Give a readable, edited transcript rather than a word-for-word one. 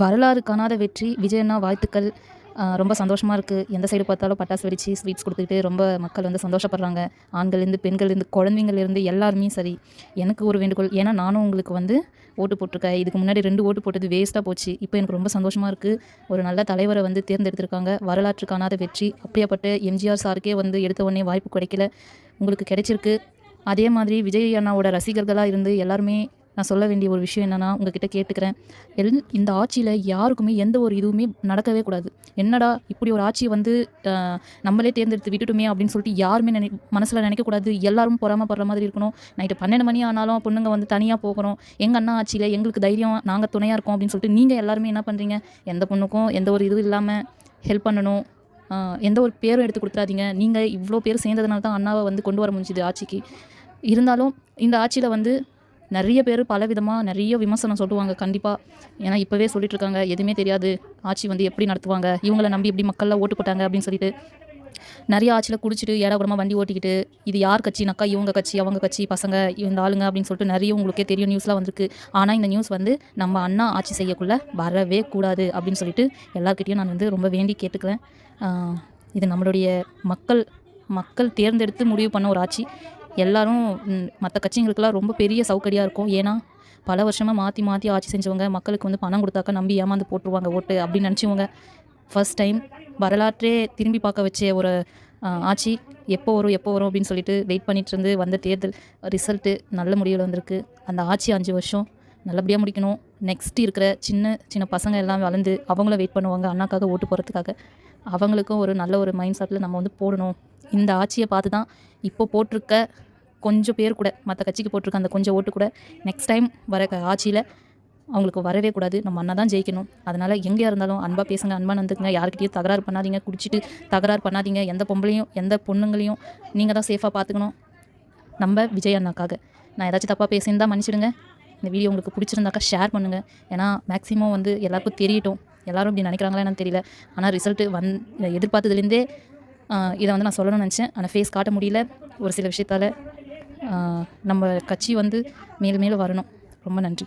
வரலாறு காணாத வெற்றி விஜய் அண்ணா வாழ்த்துக்கள். ரொம்ப சந்தோஷமா இருக்கு. எந்த சைடு பார்த்தாலும் பட்டாசு வெடிச்சு, ஸ்வீட்ஸ் குடுத்துக்கிட்டு ரொம்ப மக்கள் வந்து சந்தோஷப்படுறாங்க. ஆண்கள்லேருந்து, பெண்கள்லேருந்து, குழந்தைங்கள்லேருந்து எல்லாருமே சரி. எனக்கு ஒரு வேண்டுகோள். ஏன்னா நானும் உங்களுக்கு வந்து ஓட்டு போட்டிருக்கேன். இதுக்கு முன்னாடி 2 ஓட்டு போட்டது வேஸ்ட்டா போச்சு. இப்போ எனக்கு ரொம்ப சந்தோஷமா இருக்கு. ஒரு நல்ல தலைவர வந்து தேர்ந்தெடுத்திருக்காங்க. வரலாற்று காணாத வெற்றி. அப்படியாப்பட்ட எம்ஜிஆர் சாருக்கே வந்து எடுத்த உடனே வாய்ப்பு கிடைக்கல. உங்களுக்கு கிடைச்சிருக்கு. அதே மாதிரி விஜய் அண்ணாவோட ரசிகர்களா இருந்து எல்லாருமே நான் சொல்ல வேண்டிய ஒரு விஷயம் என்னன்னா, உங்ககிட்ட கேட்டுக்கிறேன். இந்த ஆட்சியில யாருக்குமே எந்த ஒரு இதுவுமே நடக்கவே கூடாது. என்னடா இப்படி ஒரு ஆட்சிய வந்து அ நம்மளே தேர்ந்தெடுத்து விட்டுட்டோமே அப்படின்னு சொல்லிட்டு யாருமே மனசுல நினைக்கக்கூடாது. எல்லாரும் பொறாமப்படுற மாதிரி இருக்கணும். நைட்டு 12 மணி ஆனாலும் பொண்ணுங்க வந்து தனியா போகணும். எங்க அண்ணா ஆட்சியில எங்களுக்கு தைரியம், நாங்க துணையா இருக்கோம் அப்படின்னு சொல்லிட்டு நீங்க எல்லாருமே என்ன பண்றீங்க? எந்த பொண்ணுக்கும் எந்த ஒரு இதுவும் இல்லாம ஹெல்ப் பண்ணணும். அ எந்த ஒரு பேரும் எடுத்து குடுத்துறாதீங்க. நீங்க இவ்ளோ பேர் சேர்ந்ததுனால தான் அண்ணாவ வந்து கொண்டு வர முடிஞ்சுது ஆட்சிக்கு. இருந்தாலும் இந்த ஆட்சியில வந்து நெறைய பேரு பலவிதமா நெறைய விமர்சனம் சொல்லுவாங்க கண்டிப்பா. ஏன்னா இப்பவே சொல்லிட்டு இருக்காங்க, எதுவுமே தெரியாது. ஆட்சி வந்து எப்படி நடத்துவாங்க? இவங்கள நம்பி எப்படி மக்கள்லாம் ஓட்டு போட்டாங்க அப்படின்னு சொல்லிட்டு. நெறைய ஆட்சியில குடிச்சிட்டு ஏடாகூடமா வண்டி ஓட்டிக்கிட்டு, இது யார் கட்சினாக்கா, இவங்க கட்சி, அவங்க கட்சி பசங்க, இந்த ஆளுங்க அப்படின்னு சொல்லிட்டு நெறைய உங்களுக்கே தெரியும் நியூஸ்லாம் வந்திருக்கு. ஆனா இந்த நியூஸ் வந்து நம்ம அண்ணா ஆட்சி செய்யக்குள்ள வரவே கூடாது அப்படின்னு சொல்லிட்டு எல்லார்கிட்டயும் நான் வந்து ரொம்ப வேண்டி கேட்டுக்கிறேன். ஆ இது நம்மளுடைய மக்கள் மக்கள் தேர்ந்தெடுத்து முடிவு பண்ண ஒரு ஆட்சி. எல்லாரும் மத்த கட்சிங்களுக்கெல்லாம் ரொம்ப பெரிய சவுக்கடியா இருக்கும். ஏன்னா, பல வருஷமா மாத்தி மாத்தி ஆட்சி செஞ்சவங்க, மக்களுக்கு வந்து பணம் குடுத்தாக்கா நம்பி ஏமாந்து போட்டுருவாங்க ஓட்டு அப்படின்னு நெனச்சவங்க, ஃபர்ஸ்ட் டைம் வரலாற்றே திரும்பி பார்க்க வச்ச ஒரு ஆட்சி எப்போ வரும் எப்போ வரும் அப்படின்னு சொல்லிட்டு வெயிட் பண்ணிட்டு வந்த தேர்தல் ரிசல்ட்டு நல்ல முடிவுல வந்திருக்கு. அந்த ஆட்சி 5 வருஷம் நல்லபடியா முடிக்கணும். நெக்ஸ்ட் இருக்கிற சின்ன சின்ன பசங்க எல்லாம் வளர்ந்து அவங்களும் வெயிட் பண்ணுவாங்க அண்ணாக்காக ஓட்டு போடுறதுக்காக. அவங்களுக்கும் ஒரு நல்ல ஒரு மைண்ட் செட்டில் நம்ம வந்து போடணும். இந்த ஆட்சிய பார்த்து தான் இப்போ போட்டிருக்க கொஞ்சம் பேர் கூட மற்ற கட்சிக்கு போட்டிருக்க அந்த கொஞ்சம் ஓட்டு கூட நெக்ஸ்ட் டைம் வர ஆட்சியில் அவங்களுக்கு வரவே கூடாது. நம்ம அண்ணா தான் ஜெயிக்கணும். அதனால் எங்கேயா இருந்தாலும் அன்பாக பேசுங்க, அன்பாக நடந்துக்குங்க. யாருக்கிட்டையும் தகராறு பண்ணாதீங்க, குடிச்சிட்டு தகராறு பண்ணாதீங்க. எந்த பொம்பளையும் எந்த பொண்ணுங்களையும் நீங்கள் தான் சேஃபாக பார்த்துக்கணும். நம்ம விஜய் அண்ணாக்காக. நான் ஏதாச்சும் தப்பாக பேசியிருந்தால் மன்னிச்சிடுங்க. இந்த வீடியோ உங்களுக்கு பிடிச்சிருந்தாக்கா ஷேர் பண்ணுங்கள். ஏன்னா மேக்ஸிமம் வந்து எல்லாருக்கும் தெரியட்டும். எல்லோரும் இப்படி நினைக்கிறாங்களா என்னன்னு தெரியல. ஆனால் ரிசல்ட்டு எதிர்பார்த்ததுலேருந்தே இதை வந்து நான் சொல்லணும்னு நினச்சேன். ஆனால் ஃபேஸ் காட்ட முடியல ஒரு சில விஷயத்தால். நம்ம கட்சி வந்து மேலும் மேலும் வரணும். ரொம்ப நன்றி.